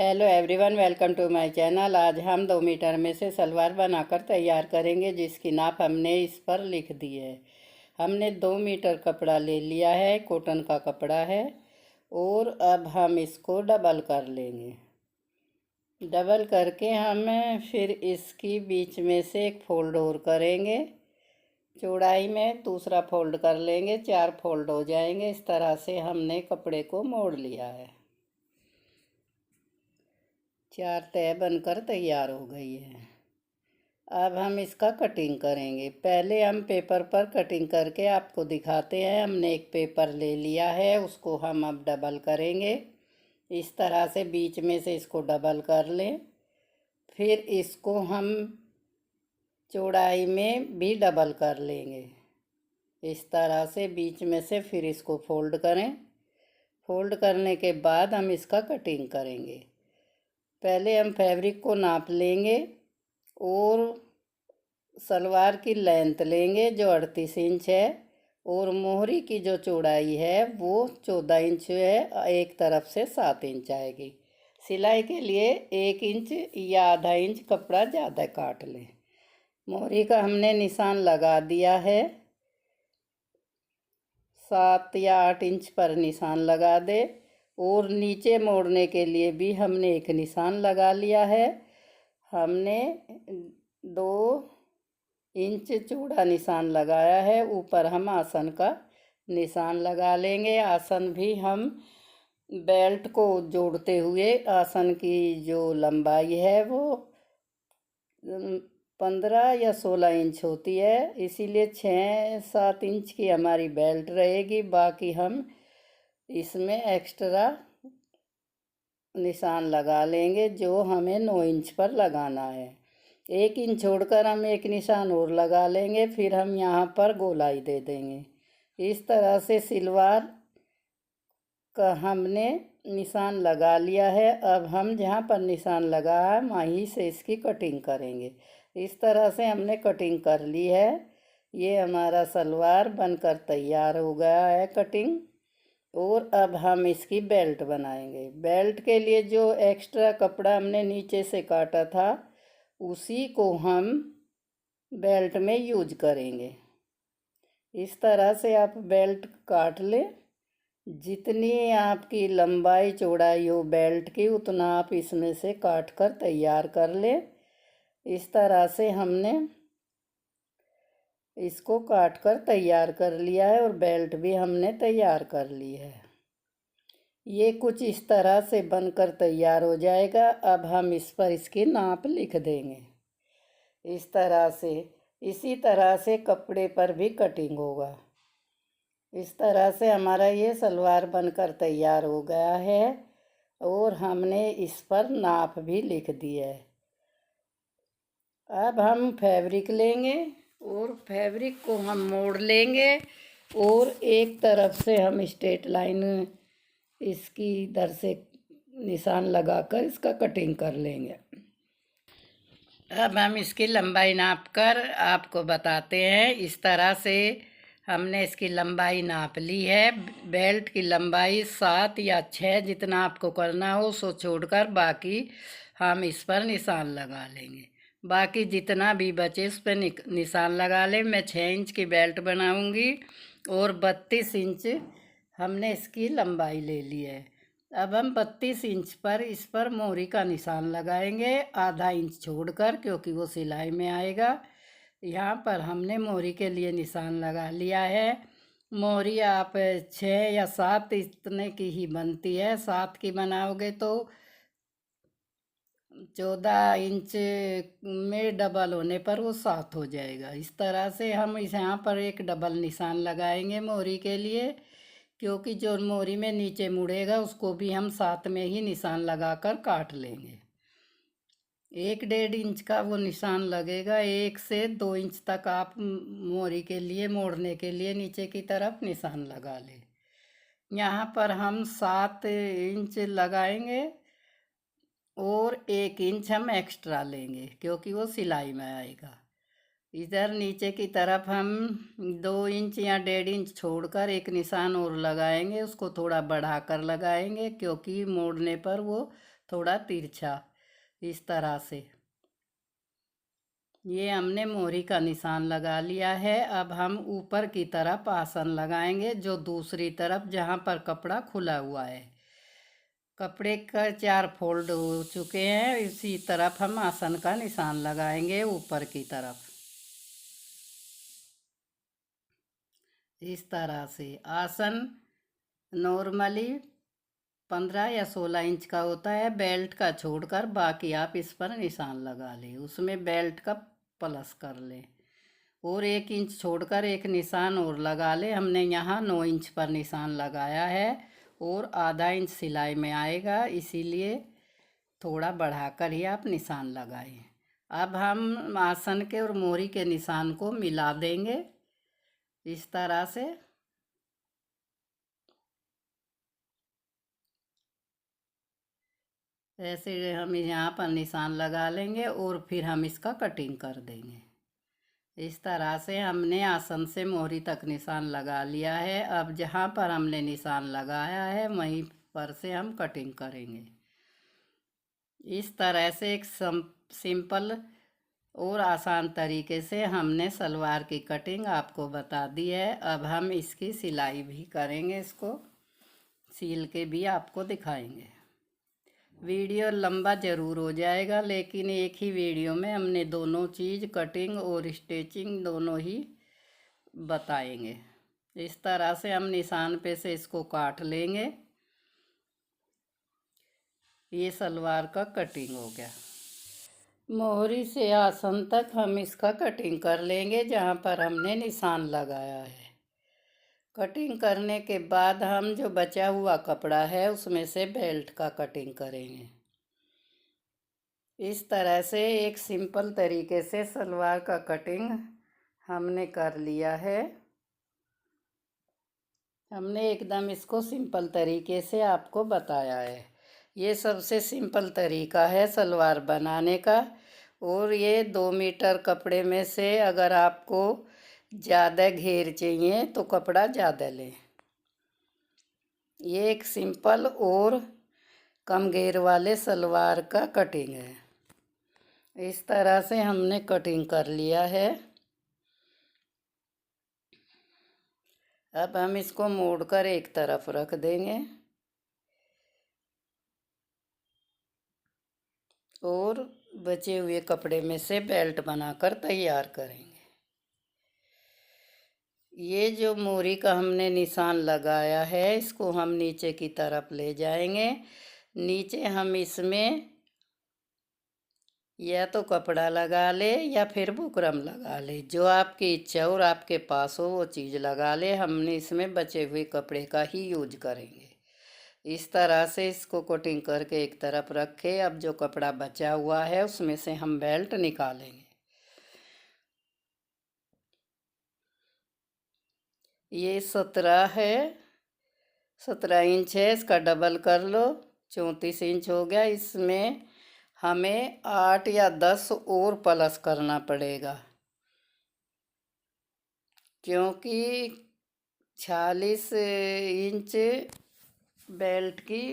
Hello everyone, welcome to my channel. आज हम 2 metre में से सलवार बनाकर तैयार करेंगे, जिसकी नाप हमने इस पर लिख दी है। हमने 2 मीटर कपड़ा ले लिया है, कॉटन का कपड़ा है। और अब हम इसको डबल कर लेंगे। डबल करके हम फिर इसकी बीच में से एक फोल्ड और करेंगे। चौड़ाई में दूसरा फोल्ड कर लेंगे, 4 फोल्ड हो जाएंगे। इस तरह से हमने कपड़े को मोड़ लिया है। 4 तह बनकर तैयार हो गई है। अब हम इसका कटिंग करेंगे। पहले हम पेपर पर कटिंग करके आपको दिखाते हैं। हमने एक पेपर ले लिया है, उसको हम अब डबल करेंगे। इस तरह से बीच में से इसको डबल कर लें। फिर इसको हम चौड़ाई में भी डबल कर लेंगे। इस तरह से बीच में से फिर इसको फोल्ड करें। फोल्ड करने के बाद हम इसका कटिंग करेंगे। पहले हम फैब्रिक को नाप लेंगे और सलवार की लेंथ लेंगे जो 38 इंच है, और मोहरी की जो चौड़ाई है वो 14 इंच है। एक तरफ से 7 इंच आएगी। सिलाई के लिए 1 इंच या आधा इंच कपड़ा ज़्यादा काट लें। मोहरी का हमने निशान लगा दिया है। 7 या 8 इंच पर निशान लगा दे। और नीचे मोड़ने के लिए भी हमने एक निशान लगा लिया है। हमने 2 इंच चौड़ा निशान लगाया है। ऊपर हम आसन का निशान लगा लेंगे। आसन भी हम बेल्ट को जोड़ते हुए आसन की जो लंबाई है वो 15 या 16 इंच होती है, इसीलिए 6-7 इंच की हमारी बेल्ट रहेगी। बाकी हम इसमें एक्स्ट्रा निशान लगा लेंगे जो हमें 9 इंच पर लगाना है। 1 इंच छोड़कर हम एक निशान और लगा लेंगे। फिर हम यहाँ पर गोलाई दे देंगे। इस तरह से सलवार का हमने निशान लगा लिया है। अब हम जहाँ पर निशान लगा है वहीं से इसकी कटिंग करेंगे। इस तरह से हमने कटिंग कर ली है। ये हमारा सलवार बनकर तैयार हो गया है कटिंग। और अब हम इसकी बेल्ट बनाएंगे। बेल्ट के लिए जो एक्स्ट्रा कपड़ा हमने नीचे से काटा था उसी को हम बेल्ट में यूज करेंगे। इस तरह से आप बेल्ट काट लें। जितनी आपकी लंबाई चौड़ाई हो बेल्ट की, उतना आप इसमें से काट कर तैयार कर लें। इस तरह से हमने इसको काट कर तैयार कर लिया है और बेल्ट भी हमने तैयार कर ली है। ये कुछ इस तरह से बनकर तैयार हो जाएगा। अब हम इस पर इसकी नाप लिख देंगे इस तरह से। इसी तरह से कपड़े पर भी कटिंग होगा। इस तरह से हमारा ये सलवार बनकर तैयार हो गया है और हमने इस पर नाप भी लिख दी है। अब हम फैब्रिक लेंगे और फैब्रिक को हम मोड़ लेंगे और एक तरफ से हम स्ट्रेट लाइन इसकी इधर से निशान लगाकर इसका कटिंग कर लेंगे। अब हम इसकी लंबाई नाप कर आपको बताते हैं। इस तरह से हमने इसकी लंबाई नाप ली है। बेल्ट की लंबाई 7 या 6 जितना आपको करना हो सो छोड़कर बाकी हम इस पर निशान लगा लेंगे। बाकी जितना भी बचे उस पर निशान लगा लें। मैं 6 इंच की बेल्ट बनाऊंगी और 32 इंच हमने इसकी लंबाई ले ली है। अब हम 32 इंच पर इस पर मोहरी का निशान लगाएंगे, आधा इंच छोड़कर, क्योंकि वो सिलाई में आएगा। यहाँ पर हमने मोहरी के लिए निशान लगा लिया है। मोहरी आप 6 या 7 इतने की ही बनती है। 7 की बनाओगे तो 14 इंच में डबल होने पर वो 7 हो जाएगा। इस तरह से हम इस यहाँ पर एक डबल निशान लगाएंगे मोहरी के लिए, क्योंकि जो मोहरी में नीचे मुड़ेगा उसको भी हम 7 में ही निशान लगाकर काट लेंगे। 1-1.5 इंच का वो निशान लगेगा। 1 से 2 इंच तक आप मोहरी के लिए मोड़ने के लिए नीचे की तरफ निशान लगा लें। यहाँ पर हम 7 इंच लगाएंगे और 1 इंच हम एक्स्ट्रा लेंगे क्योंकि वो सिलाई में आएगा। इधर नीचे की तरफ हम 2 इंच या 1.5 इंच छोड़कर एक निशान और लगाएंगे। उसको थोड़ा बढ़ाकर लगाएंगे क्योंकि मोड़ने पर वो थोड़ा तिरछा, इस तरह से। ये हमने मोहरी का निशान लगा लिया है। अब हम ऊपर की तरफ आसन लगाएंगे, जो दूसरी तरफ जहाँ पर कपड़ा खुला हुआ है। कपड़े का 4 फोल्ड हो चुके हैं, इसी तरफ हम आसन का निशान लगाएंगे ऊपर की तरफ, इस तरह से। आसन नॉर्मली 15 या 16 इंच का होता है, बेल्ट का छोड़कर बाकी आप इस पर निशान लगा लें, उसमें बेल्ट का प्लस कर लें और 1 इंच छोड़कर एक निशान और लगा लें। हमने यहाँ 9 इंच पर निशान लगाया है और आधा इंच सिलाई में आएगा, इसीलिए थोड़ा बढ़ाकर ही आप निशान लगाएं। अब हम आसन के और मोहरी के निशान को मिला देंगे इस तरह से। ऐसे हम यहाँ पर निशान लगा लेंगे और फिर हम इसका कटिंग कर देंगे। इस तरह से हमने आसन से मोहरी तक निशान लगा लिया है। अब जहाँ पर हमने निशान लगाया है वहीं पर से हम कटिंग करेंगे। इस तरह से एक सिंपल और आसान तरीके से हमने सलवार की कटिंग आपको बता दी है। अब हम इसकी सिलाई भी करेंगे, इसको सील के भी आपको दिखाएंगे। वीडियो लंबा ज़रूर हो जाएगा, लेकिन एक ही वीडियो में हमने दोनों चीज़ कटिंग और स्टिचिंग दोनों ही बताएंगे। इस तरह से हम निशान पे से इसको काट लेंगे। ये सलवार का कटिंग हो गया। मोहरी से आसन तक हम इसका कटिंग कर लेंगे जहाँ पर हमने निशान लगाया है। कटिंग करने के बाद हम जो बचा हुआ कपड़ा है उसमें से बेल्ट का कटिंग करेंगे। इस तरह से एक सिंपल तरीके से सलवार का कटिंग हमने कर लिया है। हमने एकदम इसको सिंपल तरीके से आपको बताया है। ये सबसे सिंपल तरीका है सलवार बनाने का। और ये 2 मीटर कपड़े में से अगर आपको ज़्यादा घेर चाहिए तो कपड़ा ज़्यादा लें। ये एक सिंपल और कम घेर वाले सलवार का कटिंग है। इस तरह से हमने कटिंग कर लिया है। अब हम इसको मोड़कर एक तरफ रख देंगे और बचे हुए कपड़े में से बेल्ट बनाकर तैयार करेंगे। ये जो मोहरी का हमने निशान लगाया है इसको हम नीचे की तरफ ले जाएंगे। नीचे हम इसमें या तो कपड़ा लगा ले या फिर बुकरम लगा ले, जो आपकी इच्छा और आपके पास हो वो चीज़ लगा ले। हमने इसमें बचे हुए कपड़े का ही यूज करेंगे। इस तरह से इसको कटिंग करके एक तरफ रखे। अब जो कपड़ा बचा हुआ है उसमें से हम बेल्ट निकालेंगे। ये 17 है, 17 इंच है, इसका डबल कर लो, 34 इंच हो गया। इसमें हमें 8 या 10 और प्लस करना पड़ेगा, क्योंकि 46 इंच बेल्ट की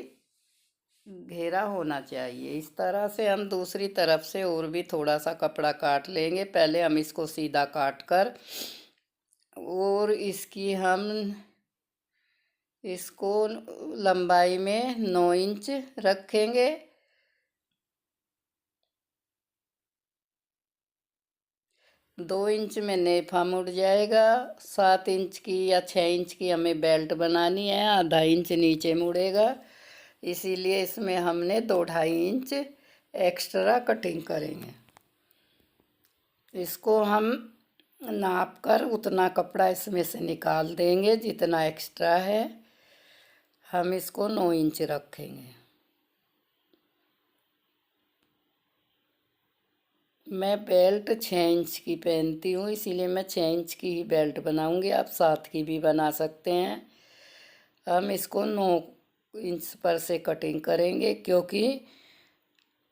घेरा होना चाहिए। इस तरह से हम दूसरी तरफ से और भी थोड़ा सा कपड़ा काट लेंगे। पहले हम इसको सीधा काट कर और इसकी हम इसको लंबाई में 9 इंच रखेंगे। 2 इंच में नेफा मुड़ जाएगा। 7 इंच की या 6 इंच की हमें बेल्ट बनानी है, आधा इंच नीचे मुड़ेगा, इसीलिए इसमें हमने 2-2.5 इंच एक्स्ट्रा कटिंग करेंगे। इसको हम नाप कर उतना कपड़ा इसमें से निकाल देंगे जितना एक्स्ट्रा है। हम इसको 9 इंच रखेंगे। मैं बेल्ट 6 इंच की पहनती हूँ, इसीलिए मैं 6 इंच की ही बेल्ट बनाऊँगी। आप 7 की भी बना सकते हैं। हम इसको 9 इंच पर से कटिंग करेंगे, क्योंकि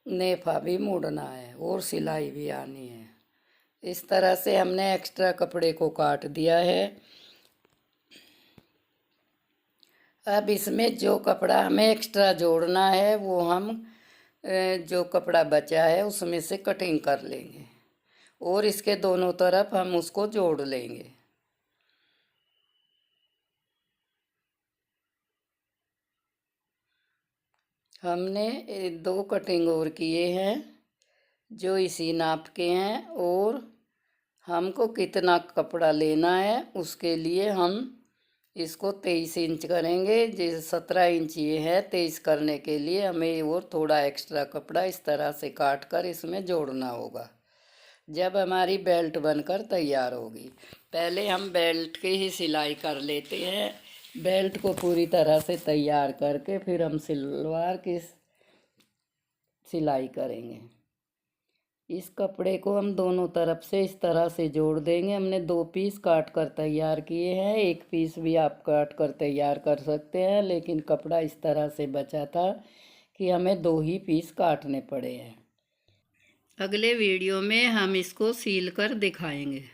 नेफा भी मुड़ना है और सिलाई भी आनी है। इस तरह से हमने एक्स्ट्रा कपड़े को काट दिया है। अब इसमें जो कपड़ा हमें एक्स्ट्रा जोड़ना है वो हम जो कपड़ा बचा है उसमें से कटिंग कर लेंगे और इसके दोनों तरफ हम उसको जोड़ लेंगे। हमने 2 कटिंग और किए हैं जो इसी नाप के हैं, और हमको कितना कपड़ा लेना है उसके लिए हम इसको 23 इंच करेंगे। जैसे 17 इंच ये है, 23 करने के लिए हमें और थोड़ा एक्स्ट्रा कपड़ा इस तरह से काट कर इसमें जोड़ना होगा जब हमारी बेल्ट बनकर तैयार होगी। पहले हम बेल्ट की ही सिलाई कर लेते हैं। बेल्ट को पूरी तरह से तैयार करके फिर हम सलवार की सिलाई करेंगे। इस कपड़े को हम दोनों तरफ से इस तरह से जोड़ देंगे। हमने 2 पीस काट कर तैयार किए हैं, 1 पीस भी आप काट कर तैयार कर सकते हैं, लेकिन कपड़ा इस तरह से बचा था कि हमें 2 ही पीस काटने पड़े हैं। अगले वीडियो में हम इसको सील कर दिखाएंगे।